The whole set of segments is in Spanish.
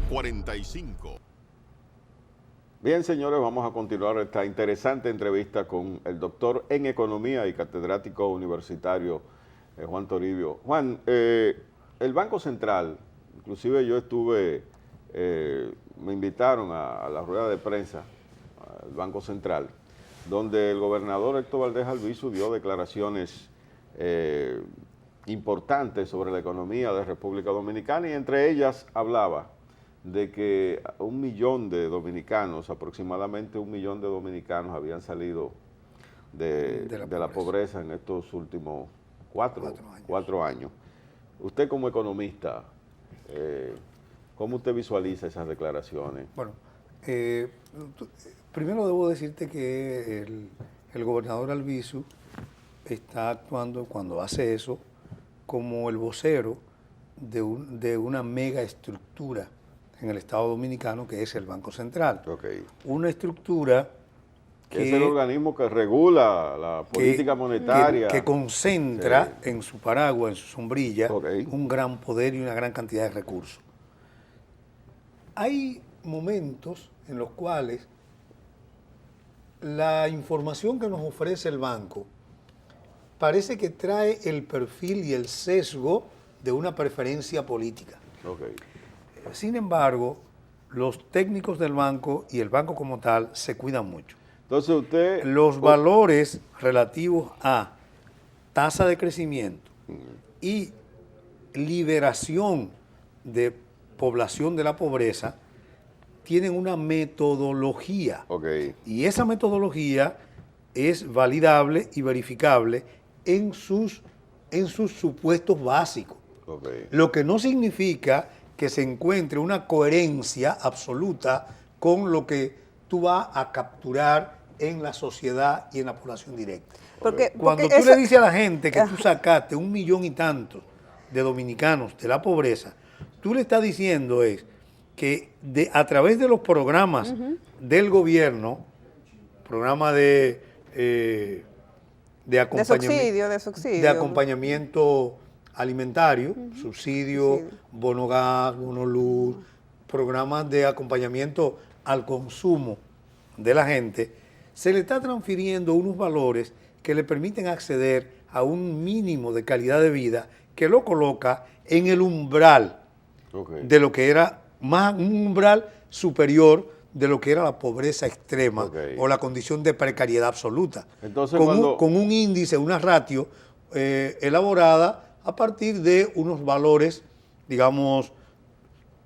45. Bien, señores, vamos a continuar esta interesante entrevista con el doctor en Economía y catedrático universitario Juan Toribio. Juan, el Banco Central, inclusive yo estuve, me invitaron a la rueda de prensa al Banco Central, donde el gobernador Héctor Valdés Albizu dio declaraciones importantes sobre la economía de República Dominicana y entre ellas hablaba de que 1 millón de dominicanos, aproximadamente 1 millón de dominicanos habían salido de la pobreza en estos últimos cuatro años. Usted como economista, ¿cómo usted visualiza esas declaraciones? Bueno, primero debo decirte que el gobernador Albizu está actuando cuando hace eso como el vocero de una mega estructura en el Estado Dominicano, que es el Banco Central. Okay. Una estructura que es el organismo que regula la política monetaria. Que concentra en su paraguas, en su sombrilla, Okay, un gran poder y una gran cantidad de recursos. Hay momentos en los cuales la información que nos ofrece el banco parece que trae el perfil y el sesgo de una preferencia política. Okay. Sin embargo, los técnicos del banco y el banco como tal se cuidan mucho. Entonces usted... Los valores relativos a tasa de crecimiento y liberación de población de la pobreza tienen una metodología. Okay. Y esa metodología es validable y verificable en sus supuestos básicos. Okay. Lo que no significa que se encuentre una coherencia absoluta con lo que tú vas a capturar en la sociedad y en la población directa. Cuando tú le dices a la gente que tú sacaste 1 millón y tantos de dominicanos de la pobreza, tú le estás diciendo es que a través de los programas del gobierno, programa de acompañamiento alimentario, subsidio, bono gas, bono luz, programas de acompañamiento al consumo de la gente, se le está transfiriendo unos valores que le permiten acceder a un mínimo de calidad de vida que lo coloca en el umbral de lo que era un umbral superior de lo que era la pobreza extrema o la condición de precariedad absoluta. Entonces, con un índice, una ratio elaborada a partir de unos valores, digamos,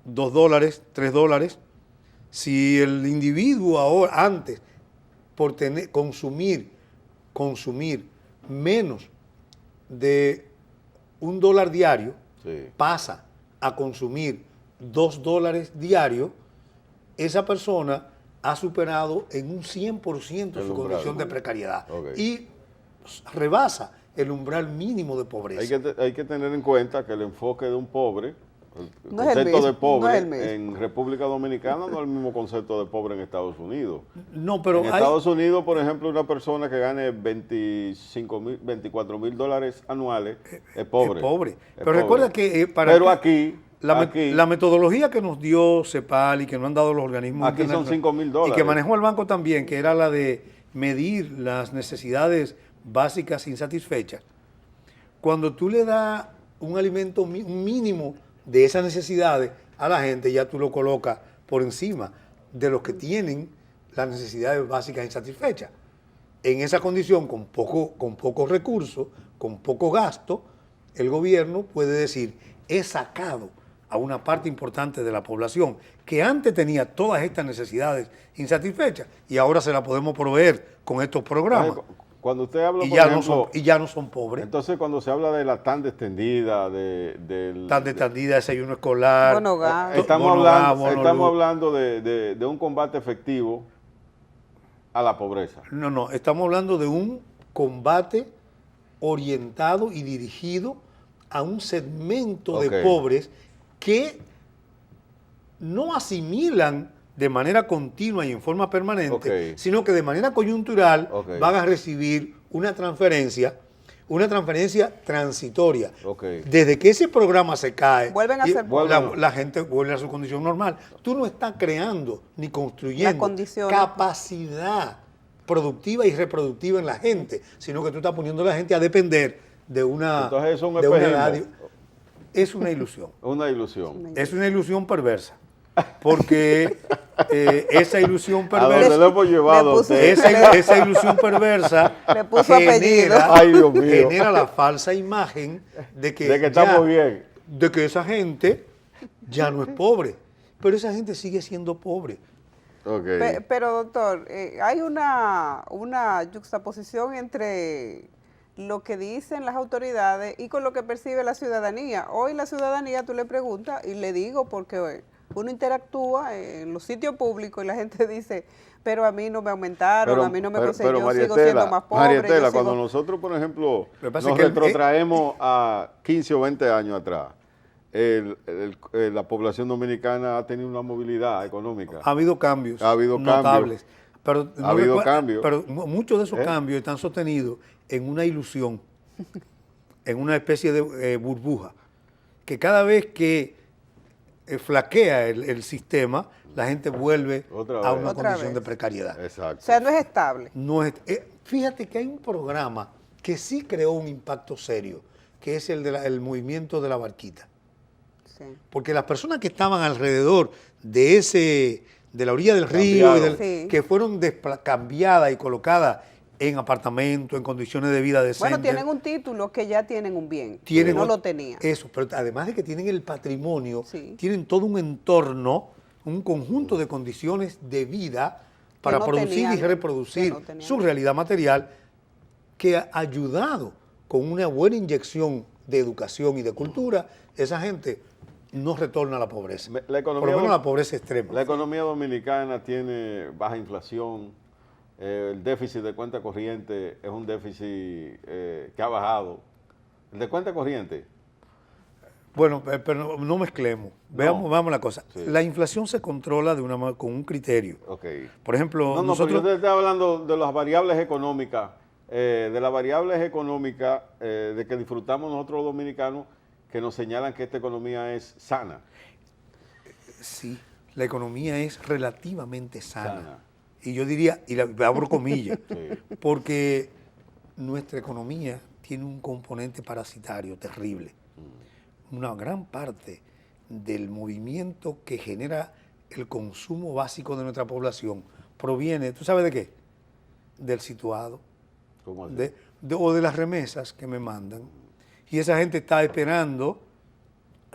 $2, $3. Si el individuo ahora, antes, por consumir menos de $1 diario, pasa a consumir $2 diarios, esa persona ha superado en un 100% su condición de precariedad y rebasa el umbral mínimo de pobreza. Hay que tener en cuenta que el enfoque de un pobre, el concepto de pobre en República Dominicana no es el mismo concepto de pobre en Estados Unidos. No, pero en Estados Unidos, por ejemplo, una persona que gane $24,000 anuales es pobre. Es pobre. Pero recuerda que aquí la metodología que nos dio CEPAL y que nos han dado los organismos aquí son $5,000. Y que manejó el banco también, que era la de medir las necesidades básicas insatisfechas. Cuando tú le das un alimento, un mínimo de esas necesidades a la gente, ya tú lo colocas por encima de los que tienen las necesidades básicas insatisfechas. En esa condición, con pocos recursos, con poco gasto, el gobierno puede decir, he sacado a una parte importante de la población que antes tenía todas estas necesidades insatisfechas y ahora se las podemos proveer con estos programas. Cuando usted habla, y ya no son pobres. Entonces, cuando se habla de la tanda extendida, desayuno escolar, estamos hablando de un combate efectivo a la pobreza. No, estamos hablando de un combate orientado y dirigido a un segmento de pobres que no asimilan de manera continua y en forma permanente, sino que de manera coyuntural van a recibir una transferencia una transferencia transitoria. Ok. Desde que ese programa se cae, Vuelven a ser pobres. la gente vuelve a su condición normal. Tú no estás creando ni Las construyendo condiciones. capacidad productiva y reproductiva en la gente, sino que tú estás poniendo a la gente a depender de una, Entonces eso es un de una espejismo. edad. Es una ilusión. Una ilusión. Es una ilusión perversa. Porque esa ilusión ¿A dónde perversa, lo hemos llevado a usted? esa ilusión perversa Le puso apellido. Ay, Dios mío. genera la falsa imagen de que estamos bien. de que esa gente ya no es pobre. Pero esa gente sigue siendo pobre. Ok. Pero doctor, hay una yuxtaposición entre lo que dicen las autoridades y con lo que percibe la ciudadanía. Hoy la ciudadanía tú le preguntas, y le digo porque uno interactúa en los sitios públicos y la gente dice, pero a mí no me aumentaron, a mí no me procedieron, yo María sigo Estela, siendo más pobre. María Estela, yo sigo- cuando nosotros, por ejemplo, Lo que pasa nos es que retrotraemos a 15 o 20 años atrás, la población dominicana ha tenido una movilidad económica. Ha habido cambios Ha habido notables. Pero Ha habido cambios. Pero muchos de esos ¿Eh? cambios están sostenidos en una ilusión, en una especie de burbuja, que cada vez que flaquea el sistema, la gente vuelve Otra a vez. una Otra condición vez. de precariedad. O Exacto. sea, no es estable. No es, fíjate que hay un programa que sí creó un impacto serio, que es el movimiento de la barquita. Sí. Porque las personas que estaban alrededor de la orilla del río, Sí. que fueron cambiadas y colocadas en apartamentos, en condiciones de vida decentes. Bueno, tienen un título que ya tienen un bien, tienen no ot- lo tenían. Eso, pero además de que tienen el patrimonio, Sí. tienen todo un entorno, un conjunto de condiciones de vida para no producir tenían, y reproducir que no tenían. su realidad material, que ha ayudado con una buena inyección de educación y de cultura, esa gente no retorna a la pobreza. La economía Por lo menos do- la pobreza extrema. La economía dominicana tiene baja inflación, el déficit de cuenta corriente es un déficit que ha bajado. El de cuenta corriente, Bueno, pero no mezclemos. Veamos la cosa. Sí. La inflación se controla con un criterio. ok. Por ejemplo, No, nosotros... pero yo te estoy hablando de las variables económicas, de que disfrutamos nosotros los dominicanos, que nos señalan que esta economía es sana. Sí, la economía es relativamente sana. Sana. Y yo diría, y abro comillas, Sí. porque nuestra economía tiene un componente parasitario terrible. Una gran parte del movimiento que genera el consumo básico de nuestra población proviene, ¿tú sabes de qué? Del situado, ¿Cómo así? o de las remesas que me mandan. Y esa gente está esperando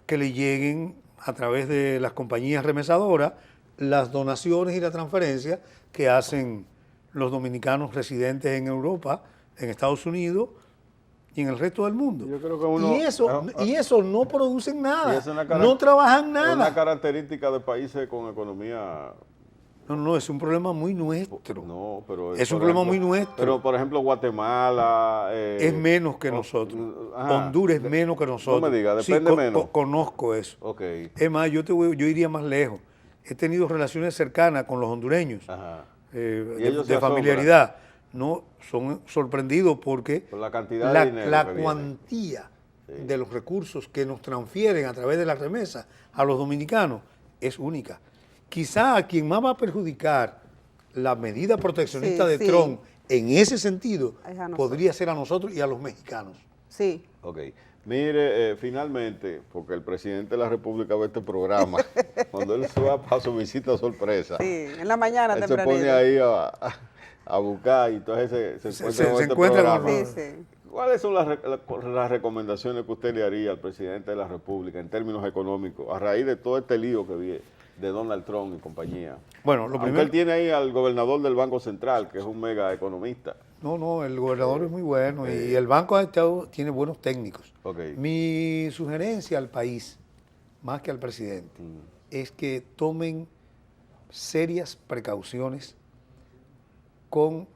que le lleguen a través de las compañías remesadoras las donaciones y las transferencias que hacen los dominicanos residentes en Europa, en Estados Unidos y en el resto del mundo. Yo creo que uno- y eso no producen Y nada, es una no trabajan Es una nada. característica de países con economía. No, es un problema muy nuestro. No, pero Es un por problema ejemplo- muy nuestro. Pero por ejemplo Guatemala Es menos que nosotros. ajá. Honduras es menos que nosotros. No me digas, Sí, depende menos. Conozco eso. Ok. Es más, yo iría más lejos. He tenido relaciones cercanas con los hondureños, Ajá. Y de ellos se familiaridad. No, son sorprendidos porque Por la cantidad de dinero la que viene. cuantía Sí. de los recursos que nos transfieren a través de la remesa a los dominicanos es única. Quizá a quien más va a perjudicar la medida proteccionista Sí, de sí. Trump en ese sentido Es a nosotros. podría ser a nosotros y a los mexicanos. Sí. Ok. Mire, finalmente, porque el presidente de la República ve este programa, cuando él suba para su visita sorpresa, Sí, en la mañana él se tempranito. pone ahí a buscar y entonces se encuentra con se este encuentra con- programa. Sí, sí. ¿Cuáles son las recomendaciones que usted le haría al presidente de la República en términos económicos a raíz de todo este lío que viene de Donald Trump y compañía? Bueno, lo Aunque primero... él tiene ahí al gobernador del Banco Central, que es un mega economista. No, el gobernador es muy bueno y el Banco de Estado tiene buenos técnicos. Ok. Mi sugerencia al país, más que al presidente, es que tomen serias precauciones con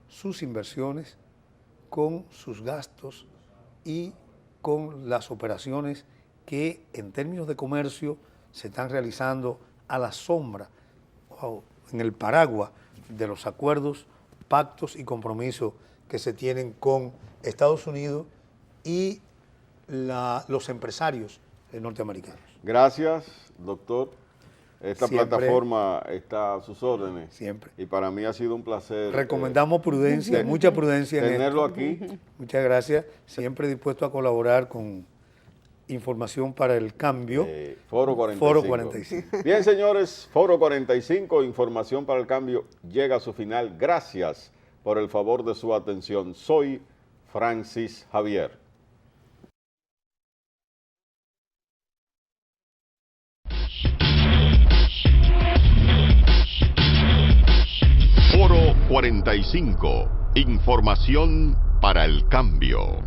sus inversiones, con sus gastos y con las operaciones que en términos de comercio se están realizando a la sombra o en el paraguas de los acuerdos, pactos y compromisos que se tienen con Estados Unidos y los empresarios norteamericanos. Gracias, doctor. Esta Siempre. plataforma está a sus órdenes. Siempre. Y para mí ha sido un placer. Recomendamos prudencia, mucha prudencia en tenerlo esto. aquí. Muchas gracias. Siempre dispuesto a colaborar con información para el cambio. Foro 45. Foro 45. Bien, señores, Foro 45, información para el cambio, llega a su final. Gracias por el favor de su atención. Soy Francis Javier. Foro 45. Información para el cambio.